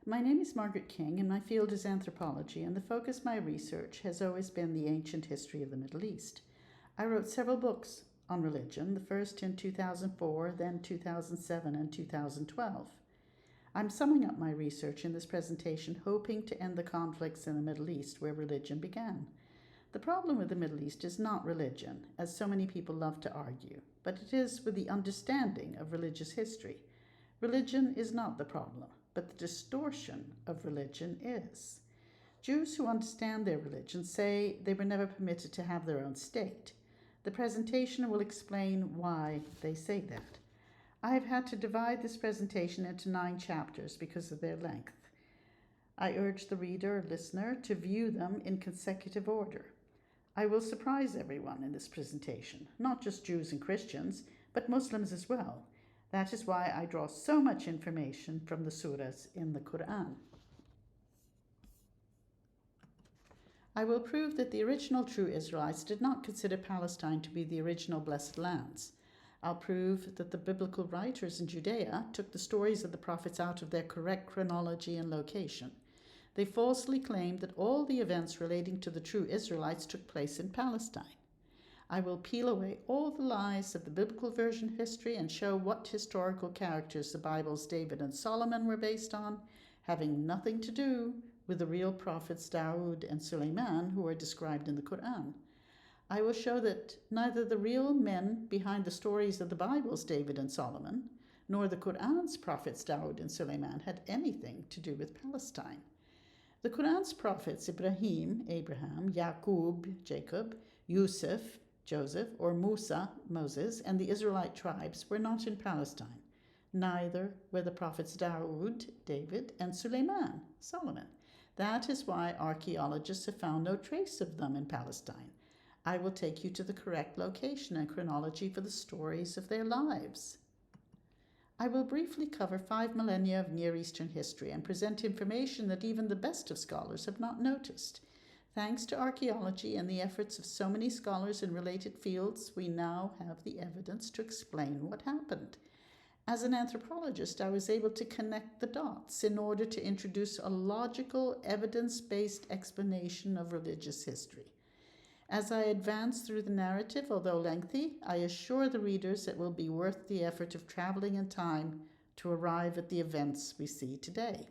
My name is Margaret King, and my field is anthropology, and the focus of my research has always been the ancient history of the Middle East. I wrote several books on religion, the first in 2004, then 2007, and 2012. I'm summing up my research in this presentation, hoping to end the conflicts in the Middle East where religion began. The problem with the Middle East is not religion, as so many people love to argue, but it is with the understanding of religious history. Religion is not the problem, but the distortion of religion is. Jews who understand their religion say they were never permitted to have their own state. The presentation will explain why they say that. I have had to divide this presentation into 9 chapters because of their length. I urge the reader or listener to view them in consecutive order. I will surprise everyone in this presentation, not just Jews and Christians, but Muslims as well. That is why I draw so much information from the surahs in the Quran. I will prove that the original true Israelites did not consider Palestine to be the original blessed lands. I'll prove that the biblical writers in Judea took the stories of the prophets out of their correct chronology and location. They falsely claimed that all the events relating to the true Israelites took place in Palestine. I will peel away all the lies of the biblical version of history and show what historical characters the Bible's David and Solomon were based on, having nothing to do with the real prophets Dawood and Suleiman who are described in the Quran. I will show that neither the real men behind the stories of the Bible's David and Solomon, nor the Quran's prophets Dawood and Suleiman had anything to do with Palestine. The Quran's prophets Abraham, Yaqub, Jacob, Yusuf, Joseph, or Musa, Moses, and the Israelite tribes were not in Palestine. Neither were the prophets Dawood, David, and Suleiman, Solomon. That is why archaeologists have found no trace of them in Palestine. I will take you to the correct location and chronology for the stories of their lives. I will briefly cover 5 millennia of Near Eastern history and present information that even the best of scholars have not noticed. Thanks to archaeology and the efforts of so many scholars in related fields, we now have the evidence to explain what happened. As an anthropologist, I was able to connect the dots in order to introduce a logical, evidence-based explanation of religious history. As I advance through the narrative, although lengthy, I assure the readers it will be worth the effort of traveling in time to arrive at the events we see today.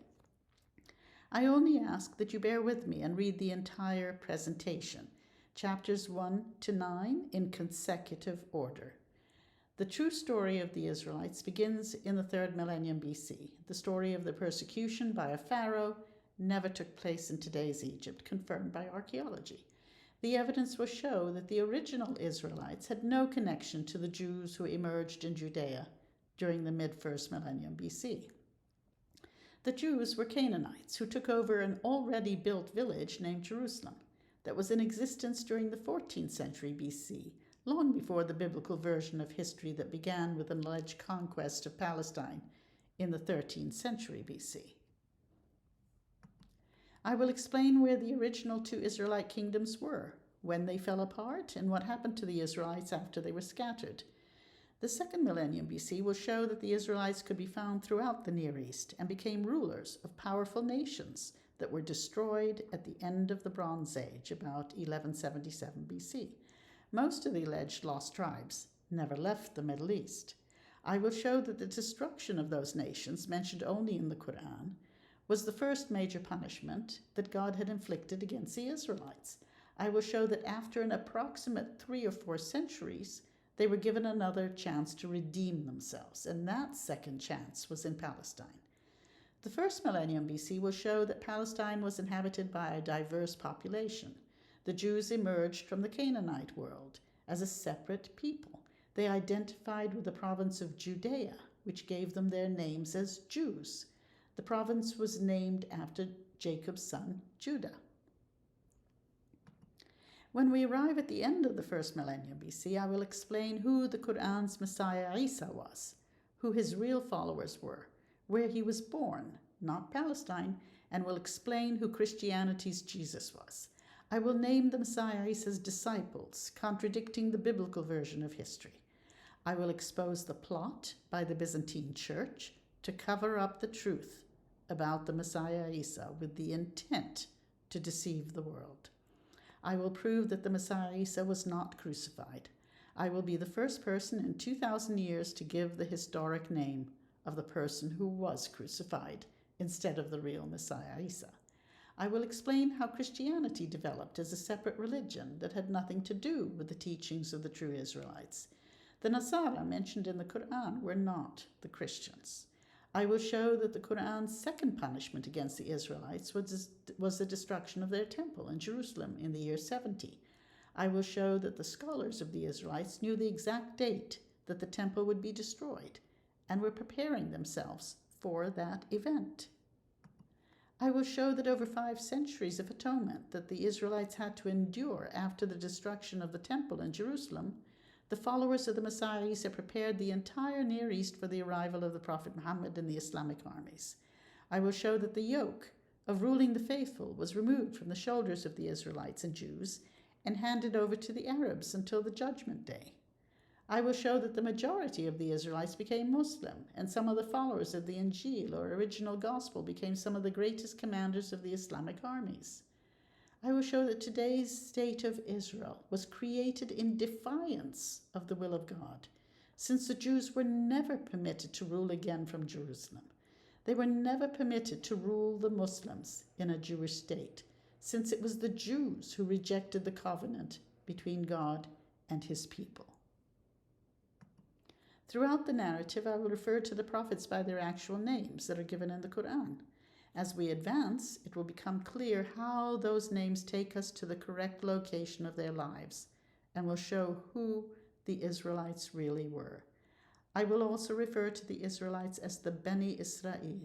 I only ask that you bear with me and read the entire presentation, chapters 1 to 9 in consecutive order. The true story of the Israelites begins in the 3rd millennium BC. The story of the persecution by a pharaoh never took place in today's Egypt, confirmed by archaeology. The evidence will show that the original Israelites had no connection to the Jews who emerged in Judea during the mid-1st millennium BC. The Jews were Canaanites who took over an already built village named Jerusalem that was in existence during the 14th century BC, long before the biblical version of history that began with an alleged conquest of Palestine in the 13th century BC. I will explain where the original 2 Israelite kingdoms were, when they fell apart, and what happened to the Israelites after they were scattered. The 2nd millennium BC will show that the Israelites could be found throughout the Near East and became rulers of powerful nations that were destroyed at the end of the Bronze Age, about 1177 BC. Most of the alleged lost tribes never left the Middle East. I will show that the destruction of those nations, mentioned only in the Quran, was the first major punishment that God had inflicted against the Israelites. I will show that after an approximate 3 or 4 centuries, they were given another chance to redeem themselves, and that second chance was in Palestine. The 1st millennium BC will show that Palestine was inhabited by a diverse population. The Jews emerged from the Canaanite world as a separate people. They identified with the province of Judea, which gave them their names as Jews. The province was named after Jacob's son, Judah. When we arrive at the end of the 1st millennium BC, I will explain who the Quran's Messiah Isa was, who his real followers were, where he was born, not Palestine, and will explain who Christianity's Jesus was. I will name the Messiah Isa's disciples, contradicting the biblical version of history. I will expose the plot by the Byzantine Church to cover up the truth about the Messiah Isa with the intent to deceive the world. I will prove that the Messiah Isa was not crucified. I will be the first person in 2,000 years to give the historic name of the person who was crucified instead of the real Messiah Isa. I will explain how Christianity developed as a separate religion that had nothing to do with the teachings of the true Israelites. The Nasara mentioned in the Quran were not the Christians. I will show that the Quran's second punishment against the Israelites was the destruction of their temple in Jerusalem in the year 70. I will show that the scholars of the Israelites knew the exact date that the temple would be destroyed and were preparing themselves for that event. I will show that over 5 centuries of atonement that the Israelites had to endure after the destruction of the temple in Jerusalem, the followers of the Messiah Isa prepared the entire Near East for the arrival of the Prophet Muhammad and the Islamic armies. I will show that the yoke of ruling the faithful was removed from the shoulders of the Israelites and Jews and handed over to the Arabs until the Judgment Day. I will show that the majority of the Israelites became Muslim, and some of the followers of the Injil, or original gospel, became some of the greatest commanders of the Islamic armies. I will show that today's state of Israel was created in defiance of the will of God, since the Jews were never permitted to rule again from Jerusalem. They were never permitted to rule the Muslims in a Jewish state, since it was the Jews who rejected the covenant between God and his people. Throughout the narrative, I will refer to the prophets by their actual names that are given in the Quran. As we advance, it will become clear how those names take us to the correct location of their lives and will show who the Israelites really were. I will also refer to the Israelites as the Beni Israel,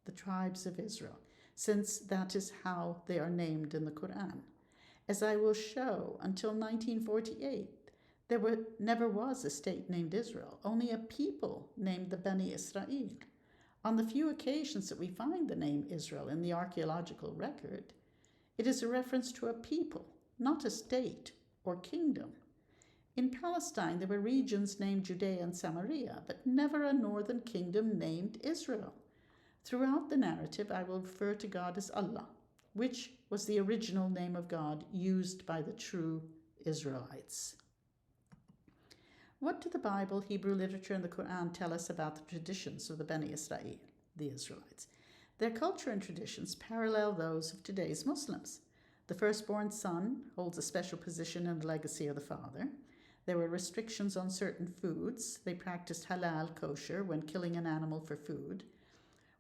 the tribes of Israel, since that is how they are named in the Quran. As I will show, until 1948, there never was a state named Israel, only a people named the Beni Israel. On the few occasions that we find the name Israel in the archaeological record, it is a reference to a people, not a state or kingdom. In Palestine, there were regions named Judea and Samaria, but never a northern kingdom named Israel. Throughout the narrative, I will refer to God as Allah, which was the original name of God used by the true Israelites. What do the Bible, Hebrew literature, and the Quran tell us about the traditions of the Beni Israel, the Israelites? Their culture and traditions parallel those of today's Muslims. The firstborn son holds a special position in the legacy of the father. There were restrictions on certain foods. They practiced halal, kosher, when killing an animal for food.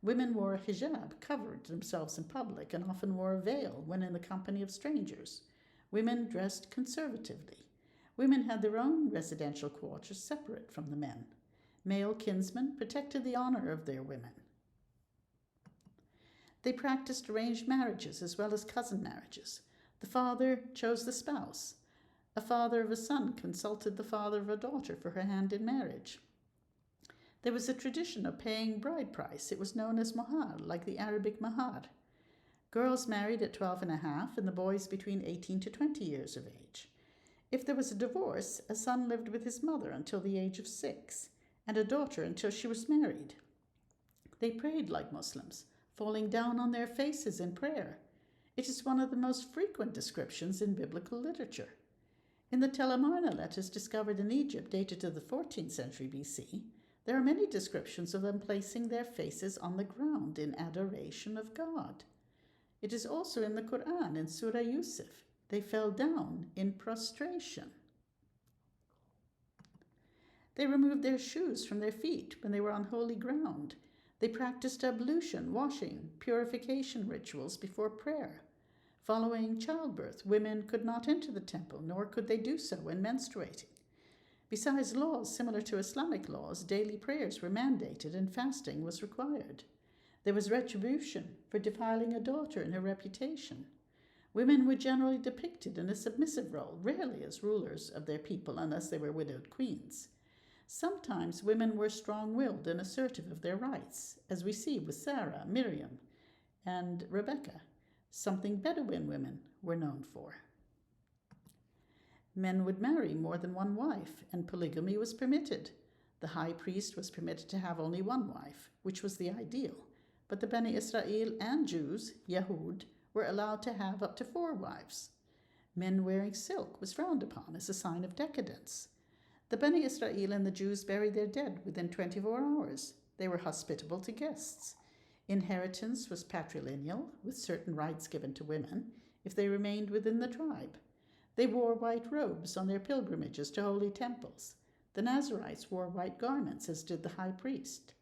Women wore a hijab, covered themselves in public, and often wore a veil when in the company of strangers. Women dressed conservatively. Women had their own residential quarters separate from the men. Male kinsmen protected the honor of their women. They practiced arranged marriages as well as cousin marriages. The father chose the spouse. A father of a son consulted the father of a daughter for her hand in marriage. There was a tradition of paying bride price. It was known as mohar, like the Arabic mahar. Girls married at 12 and a half, and the boys between 18 to 20 years of age. If there was a divorce, a son lived with his mother until the age of 6, and a daughter until she was married. They prayed like Muslims, falling down on their faces in prayer. It is one of the most frequent descriptions in biblical literature. In the Tel Amarna letters discovered in Egypt, dated to the 14th century BC, there are many descriptions of them placing their faces on the ground in adoration of God. It is also in the Quran, in Surah Yusuf. They fell down in prostration. They removed their shoes from their feet when they were on holy ground. They practiced ablution, washing, purification rituals before prayer. Following childbirth, women could not enter the temple, nor could they do so when menstruating. Besides laws similar to Islamic laws, daily prayers were mandated and fasting was required. There was retribution for defiling a daughter and her reputation. Women were generally depicted in a submissive role, rarely as rulers of their people unless they were widowed queens. Sometimes women were strong-willed and assertive of their rights, as we see with Sarah, Miriam, and Rebecca, something Bedouin women were known for. Men would marry more than one wife, and polygamy was permitted. The high priest was permitted to have only one wife, which was the ideal, but the Beni Israel and Jews, Yahud, were allowed to have up to 4 wives. Men wearing silk was frowned upon as a sign of decadence. The Beni Israel and the Jews buried their dead within 24 hours. They were hospitable to guests. Inheritance was patrilineal, with certain rights given to women if they remained within the tribe. They wore white robes on their pilgrimages to holy temples. The Nazarites wore white garments, as did the high priest.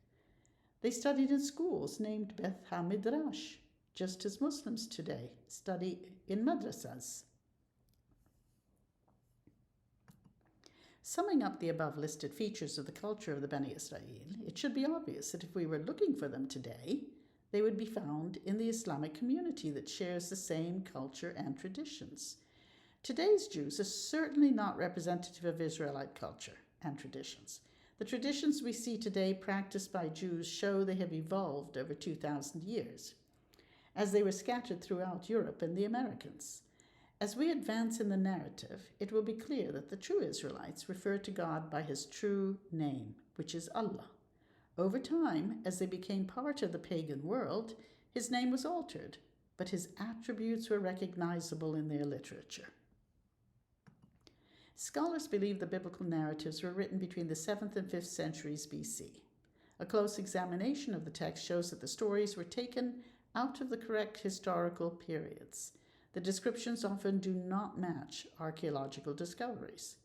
They studied in schools named Beth HaMidrash, just as Muslims today study in madrasas. Summing up the above listed features of the culture of the Beni Israel, it should be obvious that if we were looking for them today, they would be found in the Islamic community that shares the same culture and traditions. Today's Jews are certainly not representative of Israelite culture and traditions. The traditions we see today practiced by Jews show they have evolved over 2,000 years, as they were scattered throughout Europe and the Americas. As we advance in the narrative, it will be clear that the true Israelites refer to God by his true name, which is Allah. Over time, as they became part of the pagan world, his name was altered, but his attributes were recognizable in their literature. Scholars believe the biblical narratives were written between the 7th and 5th centuries BC. A close examination of the text shows that the stories were taken out of the correct historical periods. The descriptions often do not match archaeological discoveries.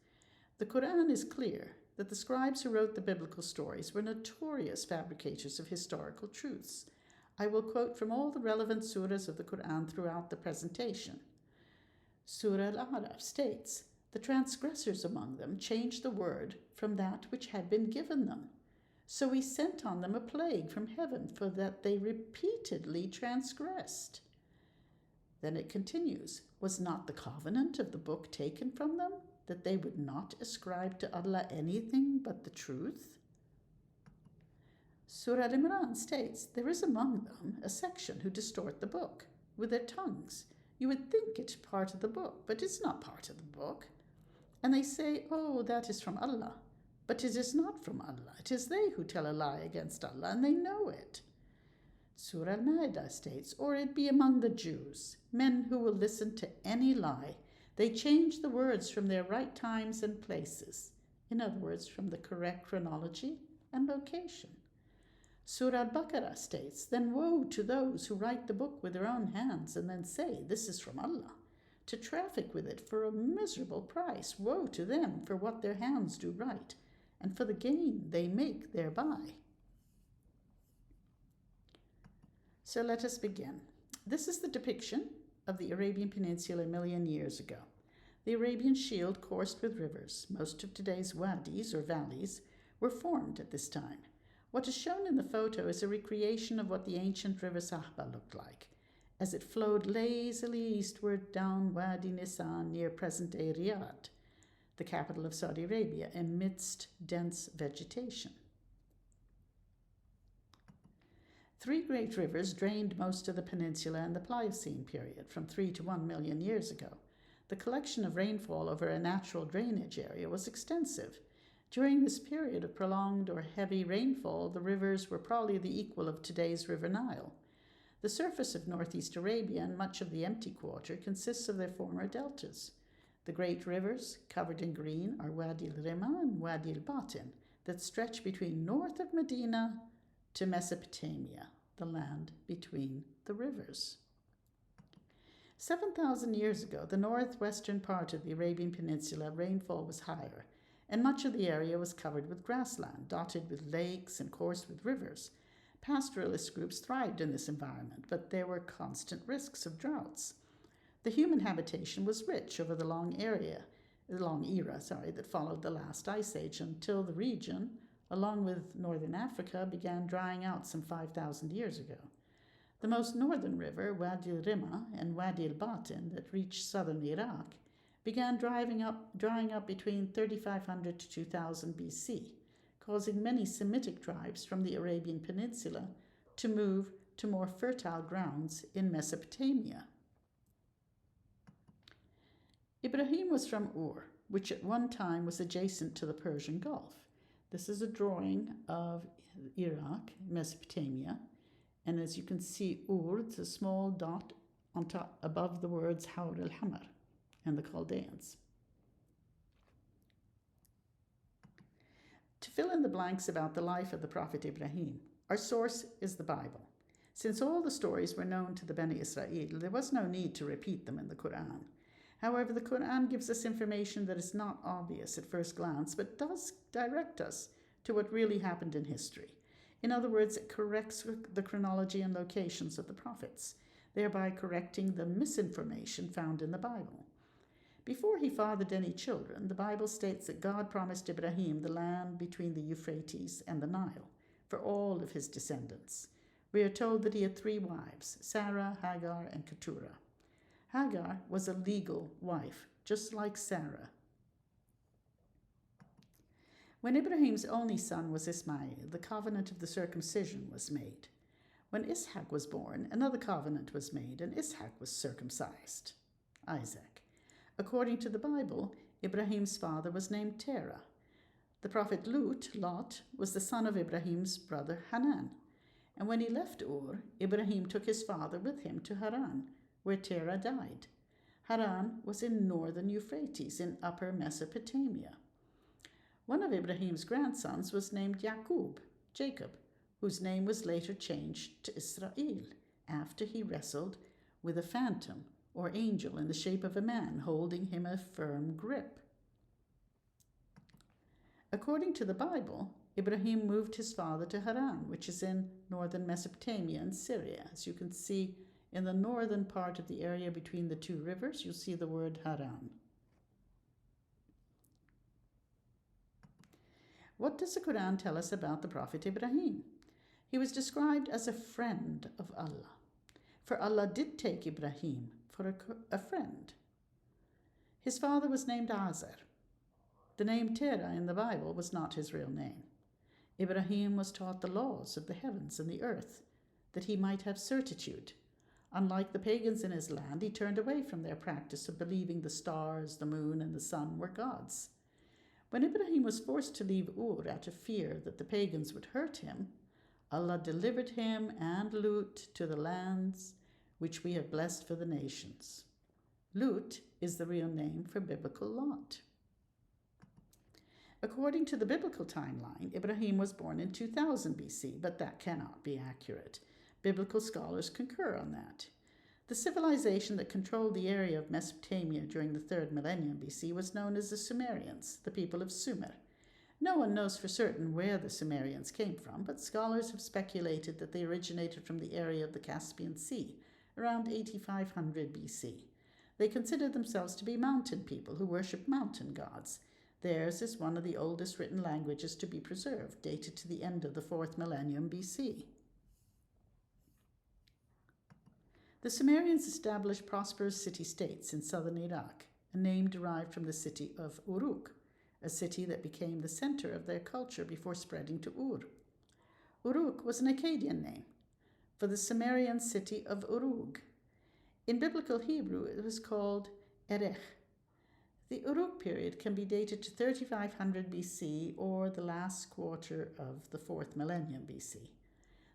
The Quran is clear that the scribes who wrote the biblical stories were notorious fabricators of historical truths. I will quote from all the relevant surahs of the Quran throughout the presentation. Surah Al-A'raf states, "The transgressors among them changed the word from that which had been given them. So we sent on them a plague from heaven for that they repeatedly transgressed." Then it continues, "Was not the covenant of the book taken from them, that they would not ascribe to Allah anything but the truth?" Surah Al-Imran states, "There is among them a section who distort the book with their tongues. You would think it part of the book, but it's not part of the book. And they say, 'Oh, that is from Allah.' But it is not from Allah. It is they who tell a lie against Allah, and they know it." Surah Al-Ma'idah states, "Or it be among the Jews, men who will listen to any lie. They change the words from their right times and places." In other words, from the correct chronology and location. Surah Al-Baqarah states, "Then woe to those who write the book with their own hands and then say, 'This is from Allah,' to traffic with it for a miserable price. Woe to them for what their hands do write, and for the gain they make thereby." So let us begin. This is the depiction of the Arabian Peninsula a million years ago. The Arabian Shield coursed with rivers. Most of today's wadis, or valleys, were formed at this time. What is shown in the photo is a recreation of what the ancient river Sahba looked like, as it flowed lazily eastward down Wadi Nisan near present-day Riyadh, the capital of Saudi Arabia, amidst dense vegetation. 3 great rivers drained most of the peninsula in the Pliocene period, from 3 to 1 million years ago. The collection of rainfall over a natural drainage area was extensive. During this period of prolonged or heavy rainfall, the rivers were probably the equal of today's River Nile. The surface of northeast Arabia and much of the empty quarter consists of their former deltas. The great rivers, covered in green, are Wadi al-Rima and Wadi al-Batin, that stretch between north of Medina to Mesopotamia, the land between the rivers. 7,000 years ago, the northwestern part of the Arabian Peninsula rainfall was higher, and much of the area was covered with grassland, dotted with lakes and coursed with rivers. Pastoralist groups thrived in this environment, but there were constant risks of droughts. The human habitation was rich over the long era that followed the last ice age, until the region, along with northern Africa, began drying out some 5,000 years ago. The most northern river, Wadi al-Rima and Wadi al-Batin, that reached southern Iraq, began drying up between 3,500 to 2000 BC, causing many Semitic tribes from the Arabian Peninsula to move to more fertile grounds in Mesopotamia. Ibrahim was from Ur, which at one time was adjacent to the Persian Gulf. This is a drawing of Iraq, Mesopotamia, And as you can see, Ur, it's a small dot on top above the words Hawr al-Hamar and the Chaldeans. To fill in the blanks about the life of the Prophet Ibrahim, our source is the Bible. Since all the stories were known to the Bani Israel, there was no need to repeat them in the Quran. However, the Quran gives us information that is not obvious at first glance, but does direct us to what really happened in history. In other words, it corrects the chronology and locations of the prophets, thereby correcting the misinformation found in the Bible. Before he fathered any children, the Bible states that God promised Ibrahim the land between the Euphrates and the Nile for all of his descendants. We are told that he had 3 wives, Sarah, Hagar, and Keturah. Hagar was a legal wife, just like Sarah. When Ibrahim's only son was Ismail, the covenant of the circumcision was made. When Ishaq was born, another covenant was made, and Ishaq was circumcised, Isaac. According to the Bible, Ibrahim's father was named Terah. The prophet Lot, was the son of Ibrahim's brother Hanan. And when he left Ur, Ibrahim took his father with him to Haran, where Terah died. Haran was in northern Euphrates in upper Mesopotamia. One of Ibrahim's grandsons was named Jacob, whose name was later changed to Israel after he wrestled with a phantom or angel in the shape of a man holding him a firm grip. According to the Bible, Ibrahim moved his father to Haran, which is in northern Mesopotamia and Syria. As you can see in the northern part of the area between the 2 rivers, you'll see the word Haran. What does the Quran tell us about the Prophet Ibrahim? He was described as a friend of Allah, for Allah did take Ibrahim for a friend. His father was named Azar. The name Terah in the Bible was not his real name. Ibrahim was taught the laws of the heavens and the earth, that he might have certitude. Unlike the pagans in his land, he turned away from their practice of believing the stars, the moon, and the sun were gods. When Ibrahim was forced to leave Ur out of fear that the pagans would hurt him, Allah delivered him and Lut to the lands which we have blessed for the nations. Lut is the real name for biblical Lot. According to the biblical timeline, Ibrahim was born in 2000 BC, but that cannot be accurate. Biblical scholars concur on that. The civilization that controlled the area of Mesopotamia during the 3rd millennium BC was known as the Sumerians, the people of Sumer. No one knows for certain where the Sumerians came from, but scholars have speculated that they originated from the area of the Caspian Sea, around 8500 BC. They considered themselves to be mountain people who worship mountain gods. Theirs is one of the oldest written languages to be preserved, dated to the end of the 4th millennium BC. The Sumerians established prosperous city-states in southern Iraq, a name derived from the city of Uruk, a city that became the center of their culture before spreading to Ur. Uruk was an Akkadian name for the Sumerian city of Uruk. In biblical Hebrew, it was called Erech. The Uruk period can be dated to 3500 BC or the last quarter of the 4th millennium BC.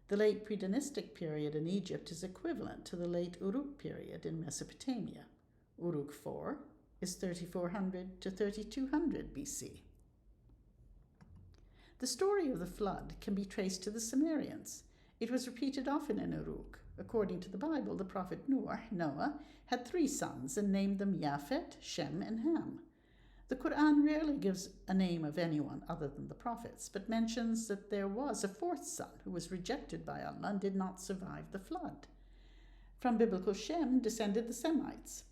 The late pre-dynastic period in Egypt is equivalent to the late Uruk period in Mesopotamia. Uruk IV is 3400 to 3200 BC. The story of the flood can be traced to the Sumerians. It was repeated often in Uruk. According to the Bible, the prophet Noah, had 3 sons and named them Japhet, Shem, and Ham. The Quran rarely gives a name of anyone other than the prophets, but mentions that there was a 4th son who was rejected by Allah and did not survive the flood. From biblical Shem descended the Semites.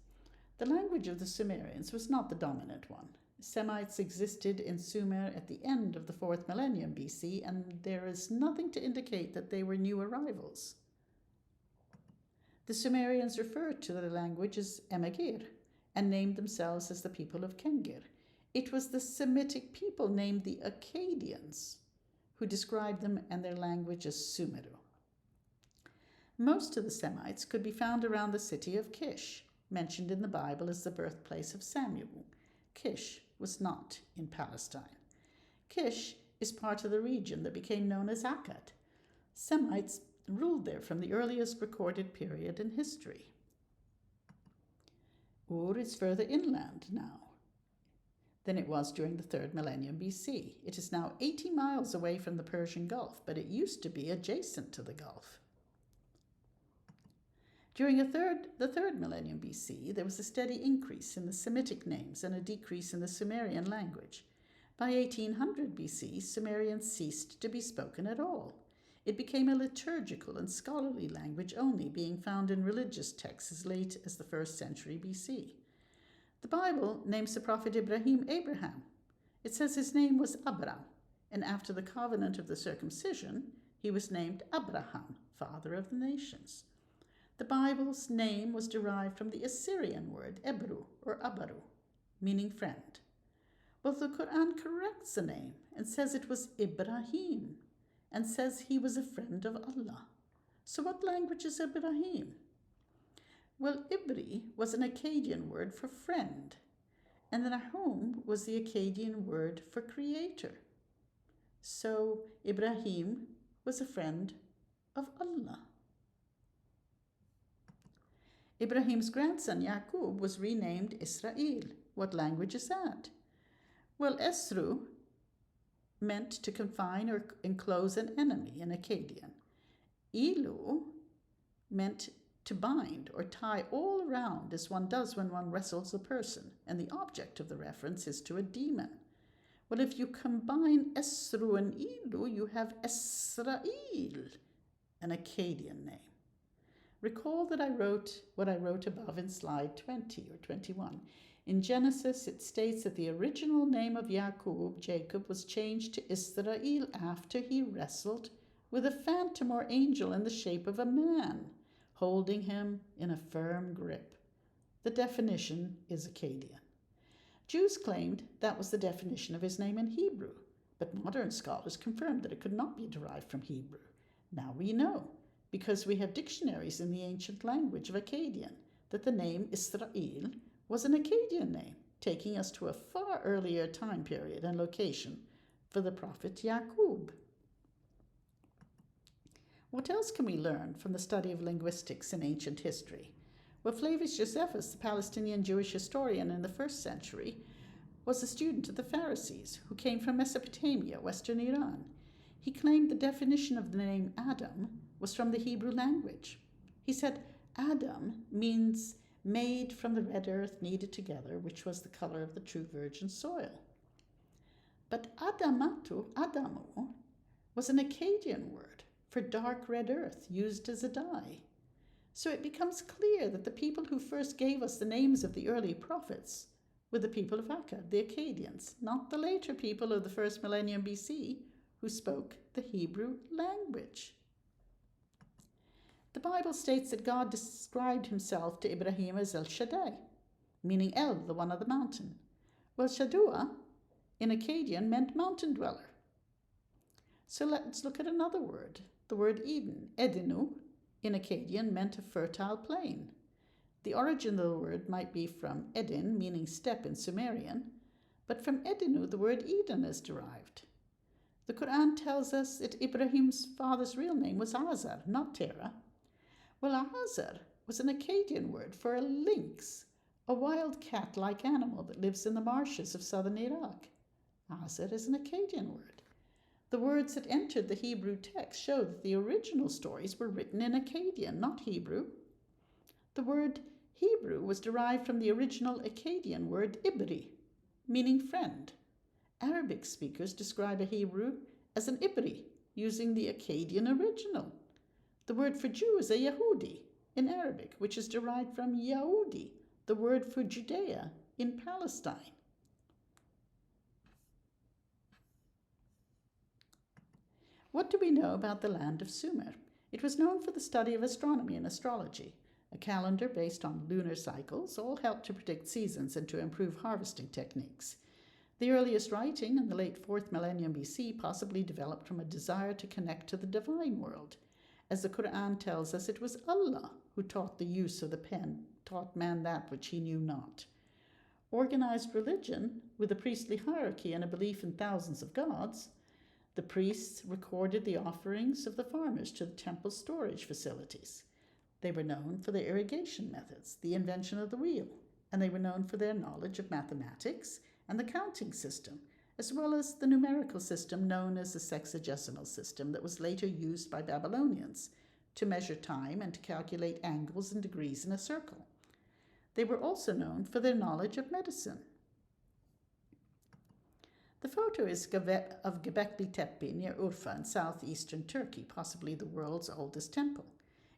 The language of the Sumerians was not the dominant one. Semites existed in Sumer at the end of the 4th millennium BC, and there is nothing to indicate that they were new arrivals. The Sumerians referred to their language as Emagir and named themselves as the people of Kengir. It was the Semitic people named the Akkadians who described them and their language as Sumeru. Most of the Semites could be found around the city of Kish, mentioned in the Bible as the birthplace of Samuel. Kish was not in Palestine. Kish is part of the region that became known as Akkad. Semites ruled there from the earliest recorded period in history. Ur is further inland now than it was during the 3rd millennium BC. It is now 80 miles away from the Persian Gulf, but it used to be adjacent to the Gulf. During the 3rd millennium BC, there was a steady increase in the Semitic names and a decrease in the Sumerian language. By 1800 BC, Sumerian ceased to be spoken at all. It became a liturgical and scholarly language only, being found in religious texts as late as the 1st century BC. The Bible names the prophet Ibrahim Abraham. It says his name was Abram, and after the covenant of the circumcision, he was named Abraham, father of the nations. The Bible's name was derived from the Assyrian word Ebru or Abaru, meaning friend. Well, the Quran corrects the name and says it was Ibrahim, and says he was a friend of Allah. So what language is Ibrahim? Well, Ibri was an Akkadian word for friend, and the Nahum was the Akkadian word for creator. So Ibrahim was a friend of Allah. Ibrahim's grandson Yaqub was renamed Israel. What language is that? Well, Esru meant to confine or enclose an enemy in Akkadian. Ilu meant to bind or tie all around as one does when one wrestles a person, and the object of the reference is to a demon. Well, if you combine Esru and Ilu, you have Esrael, an Akkadian name. Recall that I wrote what I wrote above in slide 20 or 21. In Genesis, it states that the original name of Yaqub, Jacob, was changed to Israel after he wrestled with a phantom or angel in the shape of a man, holding him in a firm grip. The definition is Akkadian. Jews claimed that was the definition of his name in Hebrew, but modern scholars confirmed that it could not be derived from Hebrew. Now we know, because we have dictionaries in the ancient language of Akkadian, that the name Israel was an Akkadian name, taking us to a far earlier time period and location for the prophet Yaqub. What else can we learn from the study of linguistics in ancient history? Well, Flavius Josephus, the Palestinian Jewish historian in the 1st century, was a student of the Pharisees who came from Mesopotamia, western Iran. He claimed the definition of the name Adam was from the Hebrew language. He said Adam means made from the red earth kneaded together, which was the color of the true virgin soil. But Adamu, was an Akkadian word for dark red earth used as a dye. So it becomes clear that the people who first gave us the names of the early prophets were the people of Akkad, the Akkadians, not the later people of the 1st millennium BC who spoke the Hebrew language. The Bible states that God described himself to Ibrahim as El Shaddai, meaning El, the one of the mountain. Well, Shaddua in Akkadian meant mountain dweller. So let's look at another word, the word Eden. Edenu in Akkadian meant a fertile plain. The origin of the word might be from Edin, meaning step in Sumerian, but from Edenu the word Eden is derived. The Quran tells us that Ibrahim's father's real name was Azar, not Terah. Well, Azar was an Akkadian word for a lynx, a wild cat-like animal that lives in the marshes of southern Iraq. Azar is an Akkadian word. The words that entered the Hebrew text show that the original stories were written in Akkadian, not Hebrew. The word Hebrew was derived from the original Akkadian word Ibri, meaning friend. Arabic speakers describe a Hebrew as an Ibri, using the Akkadian original. The word for Jew is a Yahudi in Arabic, which is derived from Yahudi, the word for Judea in Palestine. What do we know about the land of Sumer? It was known for the study of astronomy and astrology. A calendar based on lunar cycles all helped to predict seasons and to improve harvesting techniques. The earliest writing in the late 4th millennium BC possibly developed from a desire to connect to the divine world. As the Quran tells us, it was Allah who taught the use of the pen, taught man that which he knew not. Organized religion, with a priestly hierarchy and a belief in thousands of gods, The priests recorded the offerings of the farmers to the temple storage facilities. They were known for their irrigation methods, the invention of the wheel, and they were known for their knowledge of mathematics and the counting system, as well as the numerical system known as the sexagesimal system that was later used by Babylonians to measure time and to calculate angles and degrees in a circle. They were also known for their knowledge of medicine. The photo is of Göbekli Tepe near Urfa in southeastern Turkey, possibly the world's oldest temple.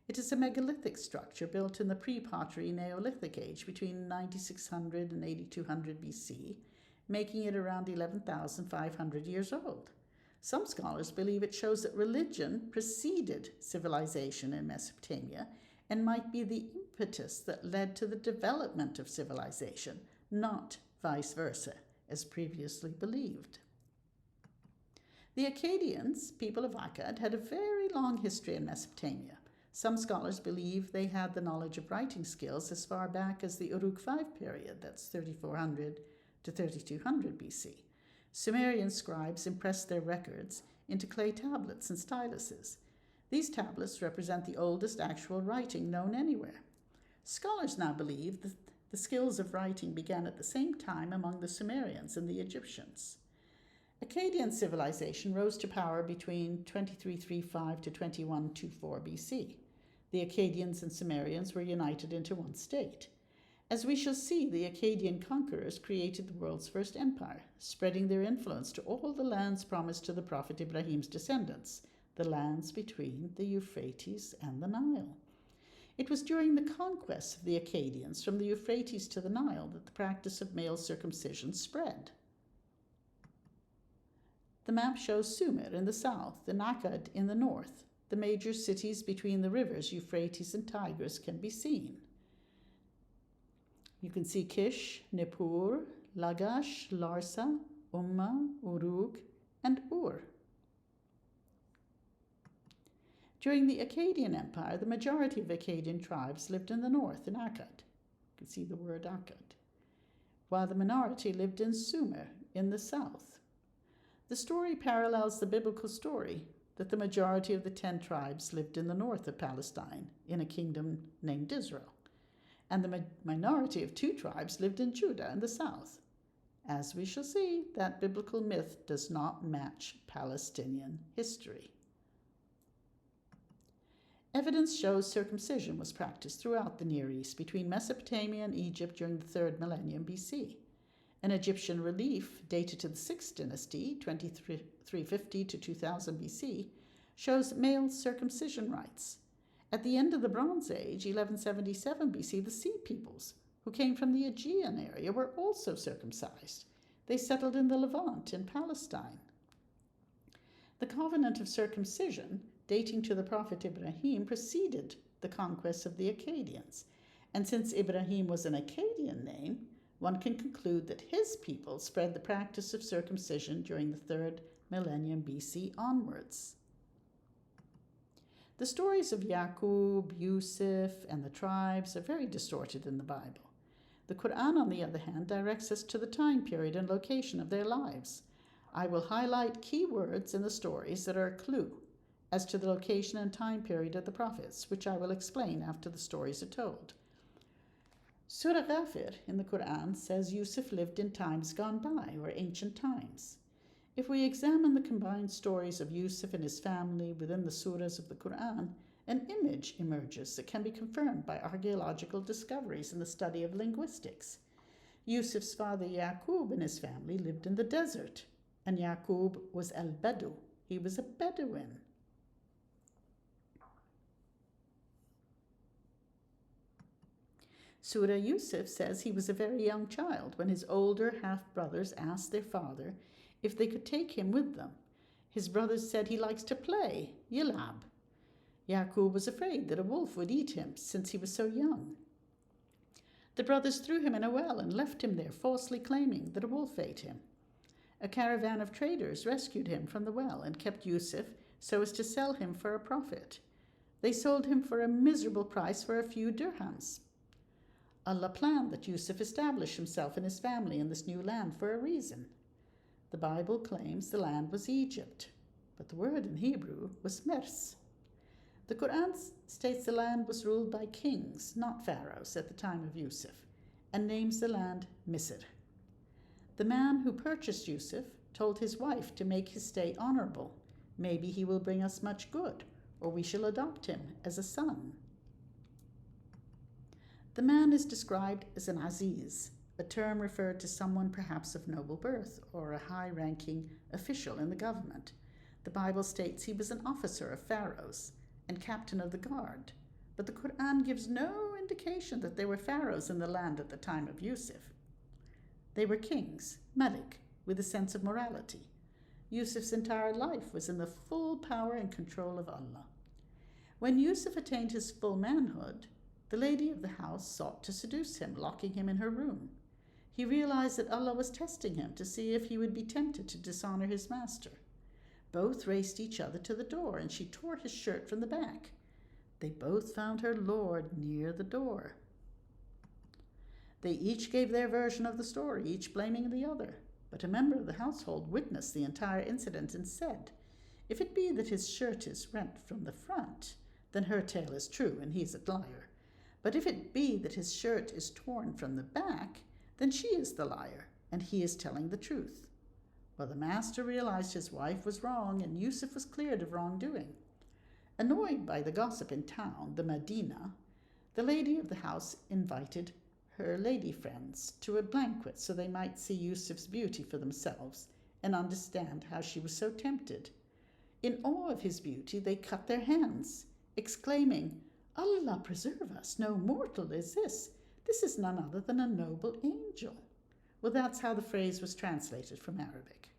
It is a megalithic structure built in the pre-pottery Neolithic age between 9600 and 8200 BC, making it around 11,500 years old. Some scholars believe it shows that religion preceded civilization in Mesopotamia and might be the impetus that led to the development of civilization, not vice versa, as previously believed. The Akkadians, people of Akkad, had a very long history in Mesopotamia. Some scholars believe they had the knowledge of writing skills as far back as the Uruk V period, that's 3400 to 3200 BC. Sumerian scribes impressed their records into clay tablets and styluses. These tablets represent the oldest actual writing known anywhere. Scholars now believe that the skills of writing began at the same time among the Sumerians and the Egyptians. Akkadian civilization rose to power between 2335 to 2124 BC. The Akkadians and Sumerians were united into one state. As we shall see, the Akkadian conquerors created the world's first empire, spreading their influence to all the lands promised to the prophet Ibrahim's descendants, the lands between the Euphrates and the Nile. It was during the conquests of the Akkadians from the Euphrates to the Nile that the practice of male circumcision spread. The map shows Sumer in the south and Akkad in the north. The major cities between the rivers Euphrates and Tigris can be seen. You can see Kish, Nippur, Lagash, Larsa, Umma, Uruk, and Ur. During the Akkadian Empire, the majority of Akkadian tribes lived in the north in Akkad. You can see the word Akkad. While the minority lived in Sumer in the south. The story parallels the biblical story that the majority of the 10 tribes lived in the north of Palestine in a kingdom named Israel, and the minority of 2 tribes lived in Judah in the south. As we shall see, that biblical myth does not match Palestinian history. Evidence shows circumcision was practiced throughout the Near East between Mesopotamia and Egypt during the 3rd millennium BC. An Egyptian relief dated to the 6th dynasty, 2350 to 2000 BC, shows male circumcision rites. At the end of the Bronze Age, 1177 BC, the Sea Peoples, who came from the Aegean area, were also circumcised. They settled in the Levant in Palestine. The covenant of circumcision, dating to the prophet Ibrahim, preceded the conquest of the Akkadians. And since Ibrahim was an Akkadian name, one can conclude that his people spread the practice of circumcision during the 3rd millennium BC onwards. The stories of Yaqub, Yusuf, and the tribes are very distorted in the Bible. The Quran, on the other hand, directs us to the time period and location of their lives. I will highlight key words in the stories that are a clue as to the location and time period of the prophets, which I will explain after the stories are told. Surah Ghafir in the Quran says Yusuf lived in times gone by, or ancient times. If we examine the combined stories of Yusuf and his family within the surahs of the Quran, an image emerges that can be confirmed by archaeological discoveries in the study of linguistics. Yusuf's father Yaqub and his family lived in the desert, and Yaqub was al-Badu. He was a Bedouin. Surah Yusuf says he was a very young child when his older half-brothers asked their father if they could take him with them. His brothers said he likes to play, yilab. Yaqub was afraid that a wolf would eat him since he was so young. The brothers threw him in a well and left him there, falsely claiming that a wolf ate him. A caravan of traders rescued him from the well and kept Yusuf so as to sell him for a profit. They sold him for a miserable price for a few dirhams. Allah planned that Yusuf establish himself and his family in this new land for a reason. The Bible claims the land was Egypt. but the word in Hebrew was mers. The Quran states the land was ruled by kings, not pharaohs, at the time of Yusuf, and names the land Misr. The man who purchased Yusuf told his wife to make his stay honorable. Maybe he will bring us much good, or we shall adopt him as a son. The man is described as an aziz, a term referred to someone perhaps of noble birth or a high-ranking official in the government. The Bible states he was an officer of pharaohs and captain of the guard, but the Quran gives no indication that there were pharaohs in the land at the time of Yusuf. They were kings, malik, with a sense of morality. Yusuf's entire life was in the full power and control of Allah. When Yusuf attained his full manhood, the lady of the house sought to seduce him, locking him in her room. He realized that Allah was testing him to see if he would be tempted to dishonor his master. Both raced each other to the door, and she tore his shirt from the back. They both found her Lord near the door. They each gave their version of the story, each blaming the other. But a member of the household witnessed the entire incident and said, "If it be that his shirt is rent from the front, then her tale is true and he's a liar. But if it be that his shirt is torn from the back, then she is the liar and he is telling the truth." Well, the master realized his wife was wrong and Yusuf was cleared of wrongdoing. Annoyed by the gossip in town, the Medina, the lady of the house invited her lady friends to a banquet so they might see Yusuf's beauty for themselves and understand how she was so tempted. In awe of his beauty, they cut their hands, exclaiming, "Allah preserve us, no mortal is this. This is none other than a noble angel." Well, that's how the phrase was translated from Arabic.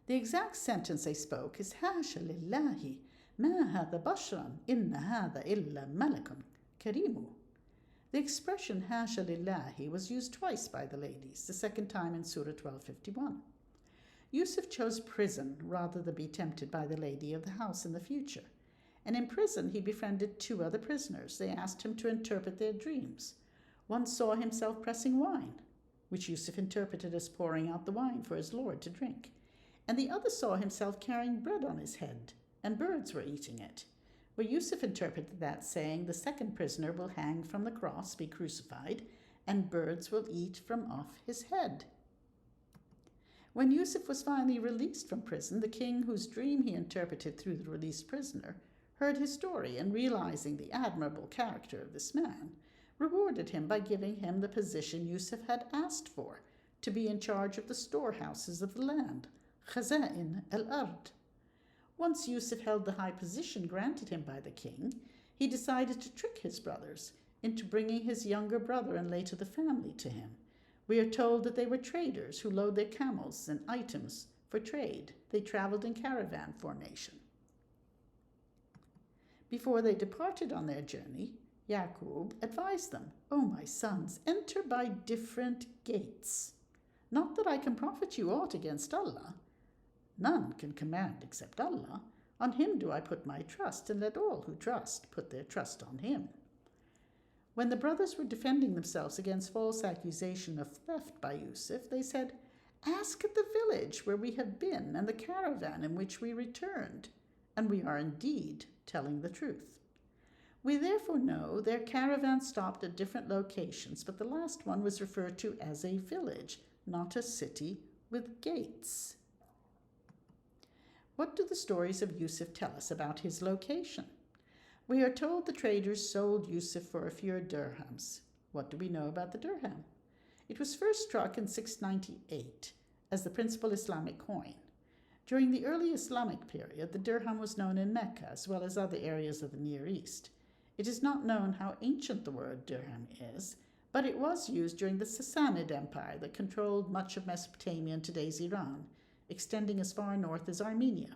The exact sentence they spoke is "Hasha lillahi, ma hadha bashran, inna hadha illa malakun karimu." The expression "Hasha lillahi" was used twice by the ladies, the second time in Surah 1251. Yusuf chose prison rather than be tempted by the lady of the house in the future. And in prison he befriended 2 other prisoners. They asked him to interpret their dreams. One saw himself pressing wine, which Yusuf interpreted as pouring out the wine for his lord to drink. And the other saw himself carrying bread on his head, and birds were eating it. Well, Yusuf interpreted that, saying, "The second prisoner will hang from the cross, be crucified, and birds will eat from off his head." When Yusuf was finally released from prison, the king, whose dream he interpreted through the released prisoner, heard his story and, realizing the admirable character of this man, rewarded him by giving him the position Yusuf had asked for, to be in charge of the storehouses of the land, khaza'in al-ard. Once Yusuf held the high position granted him by the king, he decided to trick his brothers into bringing his younger brother and later the family to him. We are told that they were traders who load their camels and items for trade. They traveled in caravan formation. Before they departed on their journey, Yaqub advised them, "O my sons, enter by different gates. Not that I can profit you aught against Allah. None can command except Allah. On him do I put my trust, and let all who trust put their trust on him." When the brothers were defending themselves against false accusation of theft by Yusuf, they said, "Ask at the village where we have been and the caravan in which we returned, and we are indeed telling the truth." We therefore know their caravan stopped at different locations, but the last one was referred to as a village, not a city with gates. What do the stories of Yusuf tell us about his location? We are told the traders sold Yusuf for a few dirhams. What do we know about the dirham? It was first struck in 698 as the principal Islamic coin. During the early Islamic period, the dirham was known in Mecca as well as other areas of the Near East. It is not known how ancient the word dirham is, but it was used during the Sassanid Empire that controlled much of Mesopotamia and today's Iran, extending as far north as Armenia.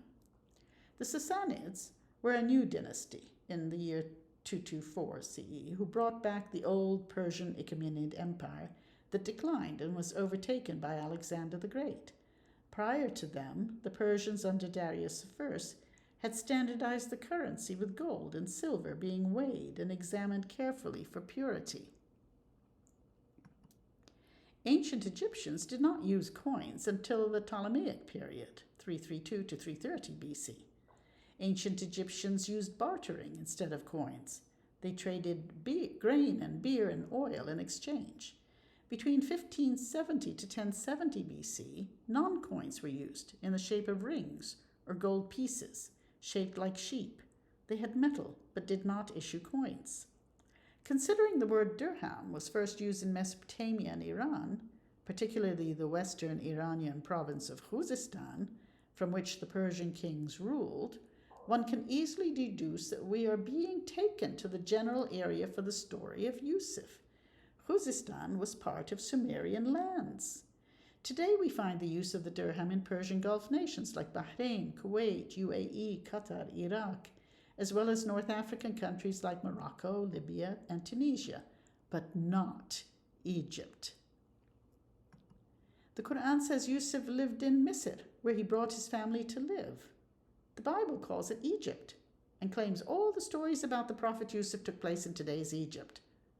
The Sassanids were a new dynasty in the year 224 CE who brought back the old Persian Achaemenid Empire that declined and was overtaken by Alexander the Great. Prior to them, the Persians under Darius I had standardized the currency with gold and silver being weighed and examined carefully for purity. Ancient Egyptians did not use coins until the Ptolemaic period, 332 to 330 BC. Ancient Egyptians used bartering instead of coins. They traded grain and beer and oil in exchange. Between 1570 to 1070 BC, non-coins were used in the shape of rings or gold pieces, shaped like sheep. They had metal but did not issue coins. Considering the word dirham was first used in Mesopotamia and Iran, particularly the western Iranian province of Khuzestan, from which the Persian kings ruled, one can easily deduce that we are being taken to the general area for the story of Yusuf. Khuzestan was part of Sumerian lands. Today we find the use of the dirham in Persian Gulf nations like Bahrain, Kuwait, UAE, Qatar, Iraq, as well as North African countries like Morocco, Libya, and Tunisia, but not Egypt. The Quran says Yusuf lived in Misr, where he brought his family to live. The Bible calls it Egypt and claims all the stories about the prophet Yusuf took place in today's Egypt,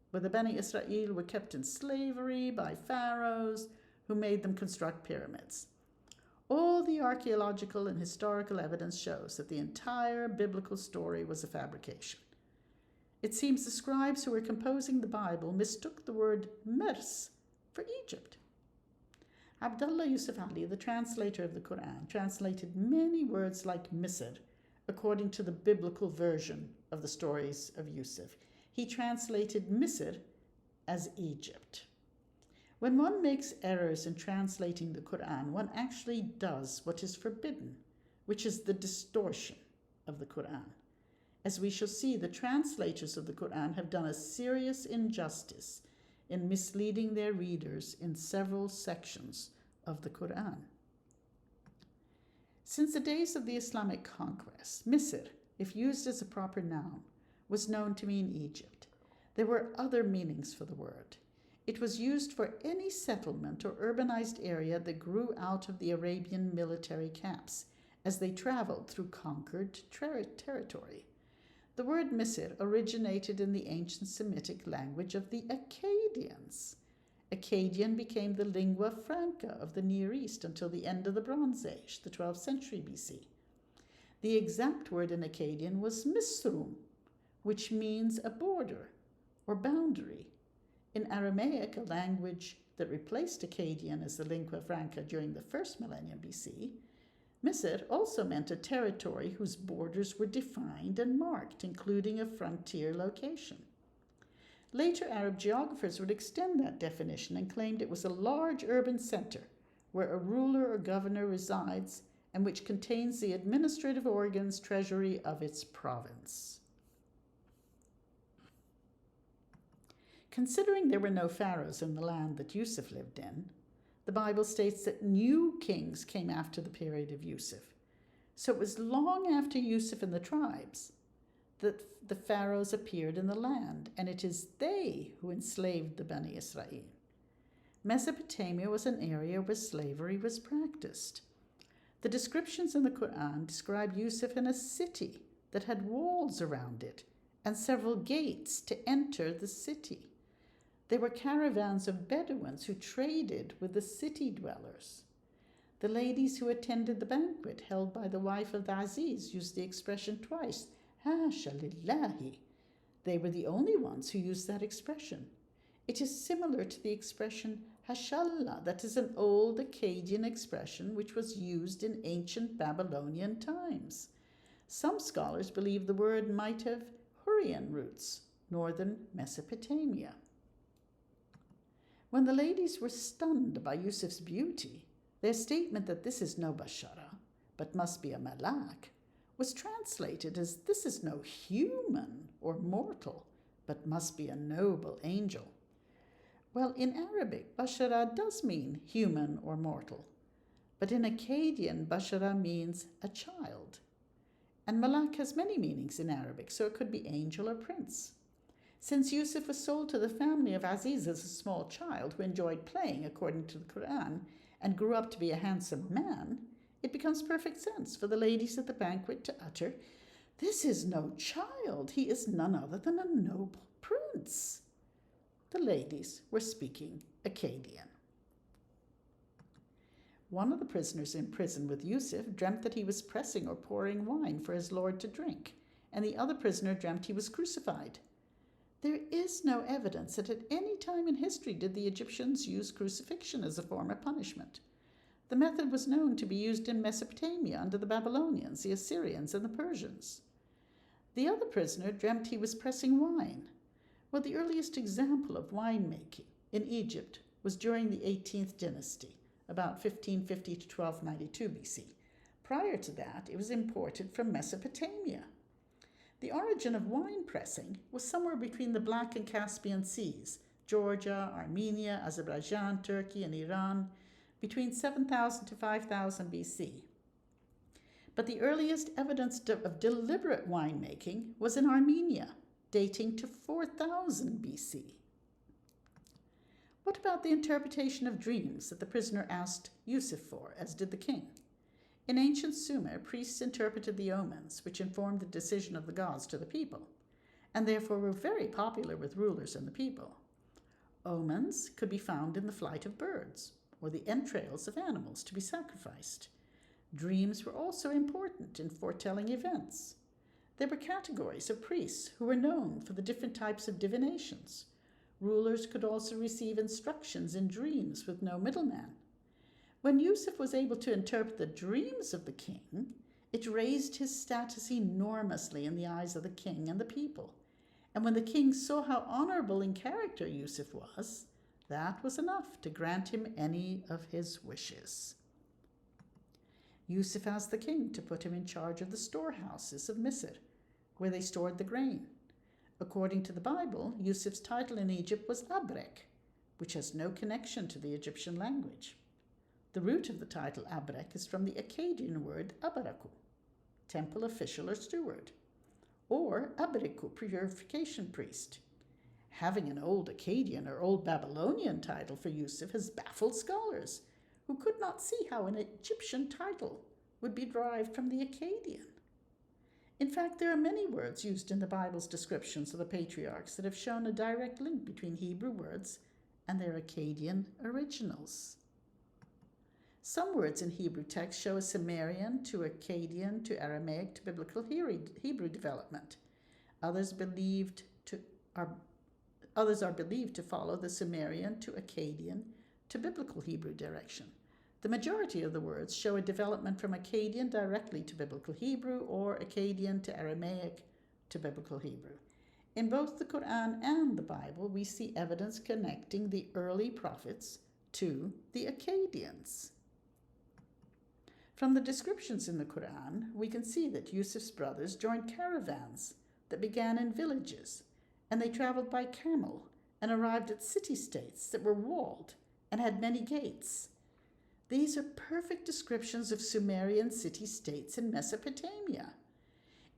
where the Bani Israel were kept in slavery by pharaohs who made them construct pyramids. All the archaeological and historical evidence shows that the entire biblical story was a fabrication. It seems the scribes who were composing the Bible mistook the word Mers for Egypt. Abdullah Yusuf Ali, the translator of the Quran, translated many words like Misr according to the biblical version of the stories of Yusuf. He translated Misr as Egypt. When one makes errors in translating the Quran, one actually does what is forbidden, which is the distortion of the Quran. As we shall see, the translators of the Quran have done a serious injustice in misleading their readers in several sections of the Quran. Since the days of the Islamic conquest, Misr, if used as a proper noun, was known to mean Egypt. There were other meanings for the word. It was used for any settlement or urbanized area that grew out of the Arabian military camps as they traveled through conquered territory. The word Misr originated in the ancient Semitic language of the Akkadians. Akkadian became the lingua franca of the Near East until the end of the Bronze Age, the 12th century BC. The exact word in Akkadian was Misrum, which means a border or boundary. In Aramaic, a language that replaced Akkadian as the lingua franca during the first millennium BC, Misr also meant a territory whose borders were defined and marked, including a frontier location. Later Arab geographers would extend that definition and claimed it was a large urban center where a ruler or governor resides and which contains the administrative organs treasury of its province. Considering there were no pharaohs in the land that Yusuf lived in, the Bible states that new kings came after the period of Yusuf. So it was long after Yusuf and the tribes that the pharaohs appeared in the land, and it is they who enslaved the Bani Israel. Mesopotamia was an area where slavery was practiced. The descriptions in the Quran describe Yusuf in a city that had walls around it and several gates to enter the city. There were caravans of Bedouins who traded with the city dwellers. The ladies who attended the banquet held by the wife of the Aziz used the expression twice, Hasha lillahi. They were the only ones who used that expression. It is similar to the expression Hashallah, that is an old Akkadian expression which was used in ancient Babylonian times. Some scholars believe the word might have Hurrian roots, northern Mesopotamia. When the ladies were stunned by Yusuf's beauty, their statement that this is no bashara, but must be a malak, was translated as this is no human or mortal, but must be a noble angel. Well, in Arabic, bashara does mean human or mortal, but in Akkadian, bashara means a child. And malak has many meanings in Arabic, so it could be angel or prince. Since Yusuf was sold to the family of Aziz as a small child who enjoyed playing according to the Quran and grew up to be a handsome man, it becomes perfect sense for the ladies at the banquet to utter, "This is no child, he is none other than a noble prince." The ladies were speaking Akkadian. One of the prisoners in prison with Yusuf dreamt that he was pressing or pouring wine for his lord to drink, and the other prisoner dreamt he was crucified. There is no evidence that at any time in history did the Egyptians use crucifixion as a form of punishment. The method was known to be used in Mesopotamia under the Babylonians, the Assyrians, and the Persians. The other prisoner dreamt he was pressing wine. Well, the earliest example of winemaking in Egypt was during the 18th dynasty, about 1550 to 1292 BC. Prior to that, it was imported from Mesopotamia. The origin of wine pressing was somewhere between the Black and Caspian Seas, Georgia, Armenia, Azerbaijan, Turkey, and Iran, between 7000 to 5000 BC. But the earliest evidence of deliberate winemaking was in Armenia, dating to 4000 BC. What about the interpretation of dreams that the prisoner asked Yusuf for, as did the king? In ancient Sumer, priests interpreted the omens, which informed the decision of the gods to the people, and therefore were very popular with rulers and the people. Omens could be found in the flight of birds, or the entrails of animals to be sacrificed. Dreams were also important in foretelling events. There were categories of priests who were known for the different types of divinations. Rulers could also receive instructions in dreams with no middleman. When Yusuf was able to interpret the dreams of the king, it raised his status enormously in the eyes of the king and the people. And when the king saw how honorable in character Yusuf was, that was enough to grant him any of his wishes. Yusuf asked the king to put him in charge of the storehouses of Misr, where they stored the grain. According to the Bible, Yusuf's title in Egypt was Abrek, which has no connection to the Egyptian language. The root of the title Abrek is from the Akkadian word Abaraku, temple official or steward, or Abreku, purification priest. Having an old Akkadian or old Babylonian title for Yusuf has baffled scholars, who could not see how an Egyptian title would be derived from the Akkadian. In fact, there are many words used in the Bible's descriptions of the patriarchs that have shown a direct link between Hebrew words and their Akkadian originals. Some words in Hebrew text show a Sumerian to Akkadian to Aramaic to biblical Hebrew development. Others are believed to follow the Sumerian to Akkadian to biblical Hebrew direction. The majority of the words show a development from Akkadian directly to biblical Hebrew or Akkadian to Aramaic to biblical Hebrew. In both the Quran and the Bible, we see evidence connecting the early prophets to the Akkadians. From the descriptions in the Quran, we can see that Yusuf's brothers joined caravans that began in villages, and they traveled by camel and arrived at city-states that were walled and had many gates. These are perfect descriptions of Sumerian city-states in Mesopotamia.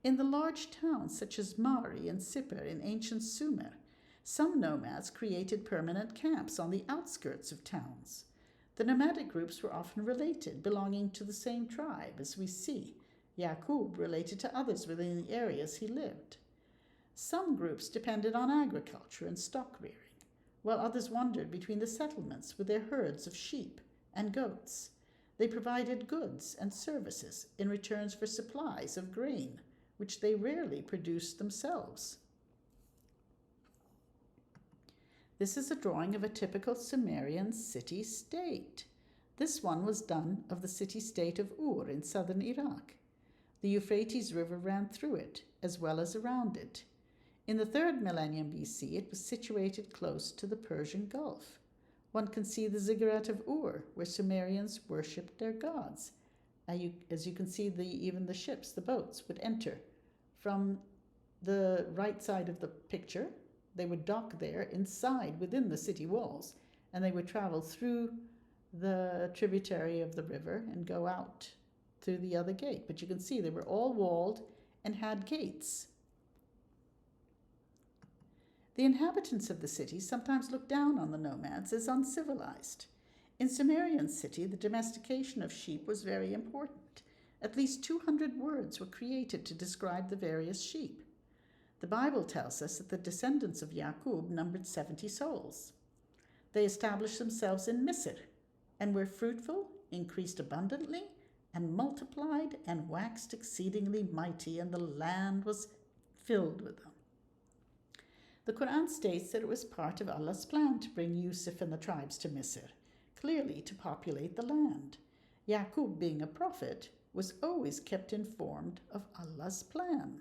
In the large towns such as Mari and Sippar in ancient Sumer, some nomads created permanent camps on the outskirts of towns. The nomadic groups were often related, belonging to the same tribe, as we see Yaqub related to others within the areas he lived. Some groups depended on agriculture and stock rearing, while others wandered between the settlements with their herds of sheep and goats. They provided goods and services in return for supplies of grain, which they rarely produced themselves. This is a drawing of a typical Sumerian city-state. This one was done of the city-state of Ur in southern Iraq. The Euphrates River ran through it, as well as around it. In the 3rd millennium BC, it was situated close to the Persian Gulf. One can see the ziggurat of Ur, where Sumerians worshipped their gods. As you can see, even the ships, the boats, would enter from the right side of the picture. They would dock there inside within the city walls, and they would travel through the tributary of the river and go out through the other gate. But you can see they were all walled and had gates. The inhabitants of the city sometimes looked down on the nomads as uncivilized. In Sumerian city, the domestication of sheep was very important. At least 200 words were created to describe the various sheep. The Bible tells us that the descendants of Yaqub numbered 70 souls. They established themselves in Misr and were fruitful increased abundantly, and multiplied and waxed exceedingly mighty, and the land was filled with them. The Quran states that it was part of Allah's plan to bring Yusuf and the tribes to Misr, clearly to populate the land. Yaqub, being a prophet, was always kept informed of Allah's plan.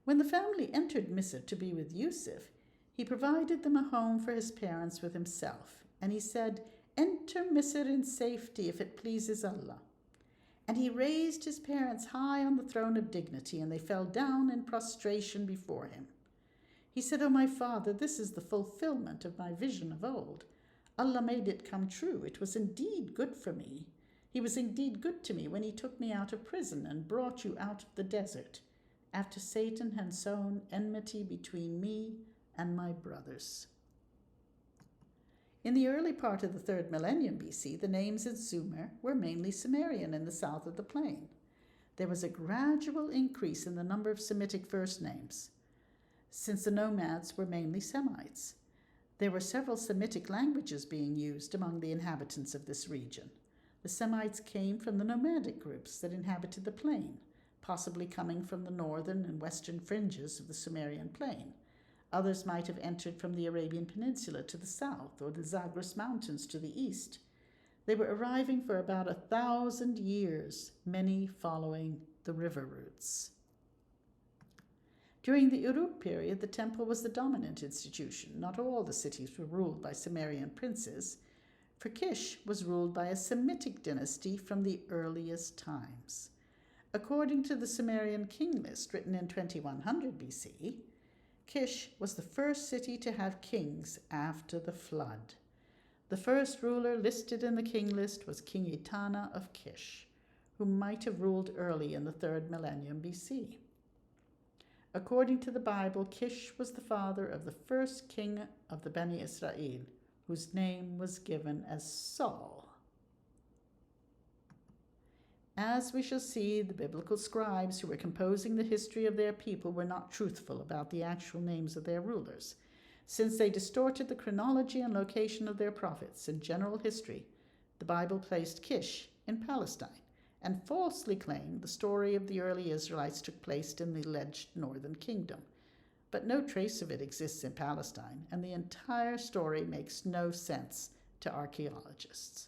When the family entered Misr to be with Yusuf, he provided them a home for his parents with himself, and he said, "Enter Misr in safety if it pleases Allah." And he raised his parents high on the throne of dignity, and they fell down in prostration before him. He said, "O my father, this is the fulfillment of my vision of old. Allah made it come true. It was indeed good for me. He was indeed good to me when he took me out of prison and brought you out of the desert, after Satan had sown enmity between me and my brothers." In the early part of the 3rd millennium BC, the names in Sumer were mainly Sumerian in the south of the plain. There was a gradual increase in the number of Semitic first names, since the nomads were mainly Semites. There were several Semitic languages being used among the inhabitants of this region. The Semites came from the nomadic groups that inhabited the plain, possibly coming from the northern and western fringes of the Sumerian plain. Others might have entered from the Arabian Peninsula to the south or the Zagros Mountains to the east. They were arriving for about 1,000 years, many following the river routes. During the Uruk period, the temple was the dominant institution. Not all the cities were ruled by Sumerian princes, for Kish was ruled by a Semitic dynasty from the earliest times. According to the Sumerian king list written in 2100 BC, Kish was the first city to have kings after the flood. The first ruler listed in the king list was King Etana of Kish, who might have ruled early in the 3rd millennium BC. According to the Bible, Kish was the father of the first king of the Beni Israel, whose name was given as Saul. As we shall see, the biblical scribes who were composing the history of their people were not truthful about the actual names of their rulers. Since they distorted the chronology and location of their prophets in general history, the Bible placed Kish in Palestine and falsely claimed the story of the early Israelites took place in the alleged northern kingdom. But no trace of it exists in Palestine, and the entire story makes no sense to archaeologists.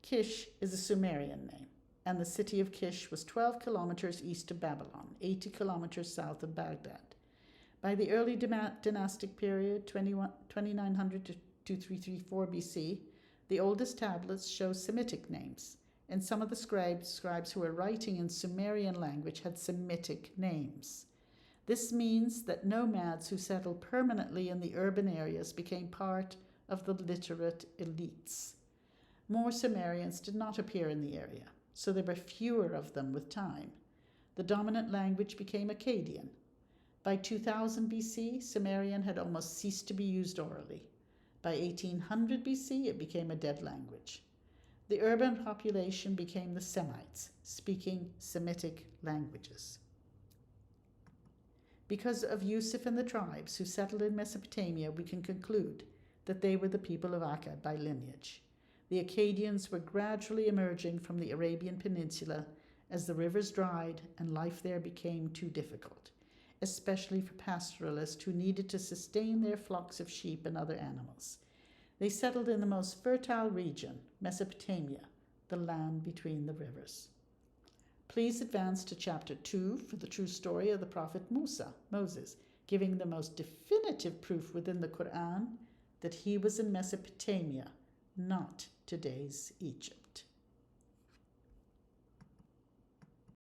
Kish is a Sumerian name, and the city of Kish was 12 kilometers east of Babylon, 80 kilometers south of Baghdad. By the early dynastic period, 2900 to 2334 BC, the oldest tablets show Semitic names, and some of the scribes who were writing in Sumerian language had Semitic names. This means that nomads who settled permanently in the urban areas became part of the literate elites. More Sumerians did not appear in the area, so there were fewer of them with time. The dominant language became Akkadian. By 2000 BC, Sumerian had almost ceased to be used orally. By 1800 BC, it became a dead language. The urban population became the Semites, speaking Semitic languages. Because of Yusuf and the tribes who settled in Mesopotamia, we can conclude that they were the people of Akkad by lineage. The Akkadians were gradually emerging from the Arabian Peninsula as the rivers dried and life there became too difficult, especially for pastoralists who needed to sustain their flocks of sheep and other animals. They settled in the most fertile region, Mesopotamia, the land between the rivers. Please advance to chapter 2 for the true story of the prophet Moses, giving the most definitive proof within the Quran that he was in Mesopotamia, not today's Egypt.